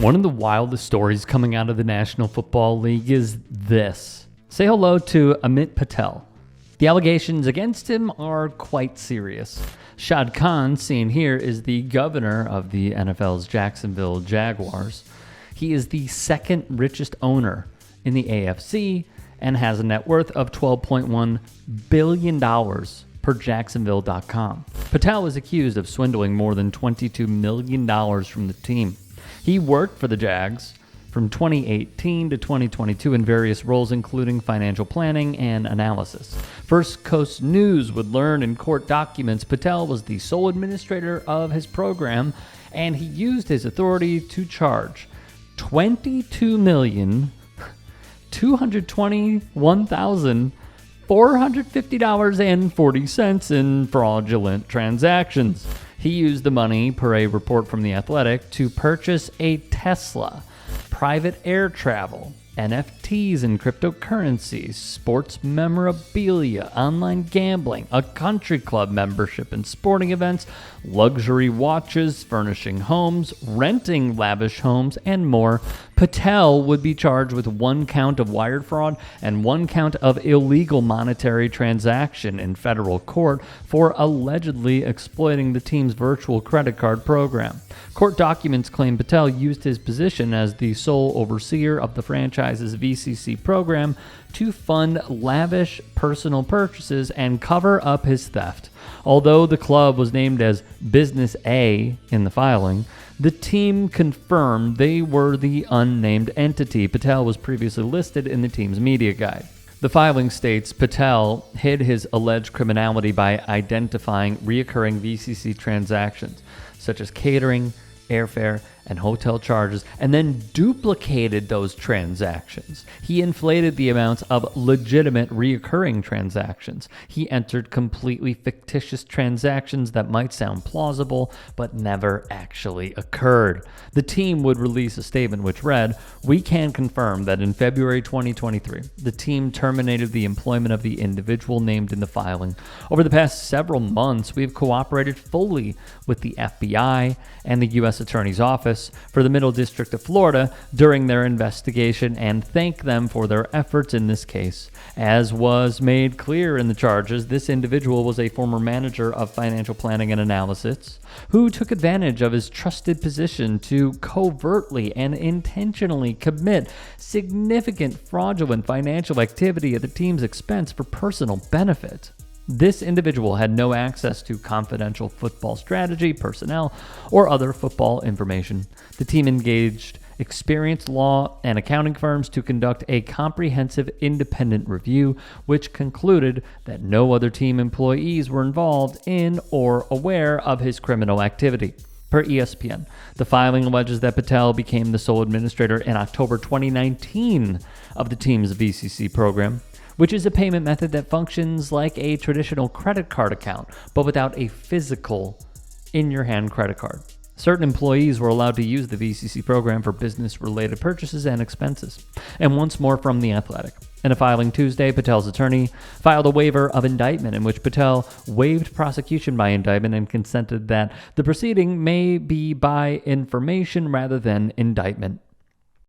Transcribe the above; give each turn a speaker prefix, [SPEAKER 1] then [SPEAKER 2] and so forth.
[SPEAKER 1] One of the wildest stories coming out of the National Football League is this. Say hello to Amit Patel. The allegations against him are quite serious. Shad Khan, seen here, is the governor of the NFL's Jacksonville Jaguars. He is the second richest owner in the AFC and has a net worth of $12.1 billion per Jacksonville.com. Patel is accused of swindling more than $22 million from the team. He worked for the Jags from 2018 to 2022 in various roles, including financial planning and analysis. First Coast News would learn in court documents Patel was the sole administrator of his program, and he used his authority to charge $22,221,450.40 in fraudulent transactions. He used the money, per a report from The Athletic, to purchase a Tesla, private air travel, NFTs and cryptocurrencies, sports memorabilia, online gambling, a country club membership and sporting events, luxury watches, furnishing homes, renting lavish homes, and more. Patel would be charged with 1 count of wire fraud and 1 count of illegal monetary transaction in federal court for allegedly exploiting the team's virtual credit card program. Court documents claim Patel used his position as the sole overseer of the franchise's VCC program to fund lavish personal purchases and cover up his theft. Although the club was named as Business A in the filing, the team confirmed they were the unnamed entity. Patel was previously listed in the team's media guide. The filing states Patel hid his alleged criminality by identifying reoccurring VCC transactions, such as catering, airfare, and hotel charges, and then duplicated those transactions. He inflated the amounts of legitimate reoccurring transactions. He entered completely fictitious transactions that might sound plausible, but never actually occurred. The team would release a statement which read, "We can confirm that in February 2023, the team terminated the employment of the individual named in the filing. Over the past several months, we have cooperated fully with the FBI and the U.S. Attorney's Office for the Middle District of Florida during their investigation and thank them for their efforts in this case. As was made clear in the charges, this individual was a former manager of financial planning and analysis who took advantage of his trusted position to covertly and intentionally commit significant fraudulent financial activity at the team's expense for personal benefit. This individual had no access to confidential football strategy, personnel, or other football information. The team engaged experienced law and accounting firms to conduct a comprehensive independent review, which concluded that no other team employees were involved in or aware of his criminal activity." Per ESPN, the filing alleges that Patel became the sole administrator in October 2019 of the team's VCC program, which is a payment method that functions like a traditional credit card account, but without a physical in-your-hand credit card. Certain employees were allowed to use the VCC program for business-related purchases and expenses. And once more from The Athletic. In a filing Tuesday, Patel's attorney filed a waiver of indictment in which Patel waived prosecution by indictment and consented that the proceeding may be by information rather than indictment.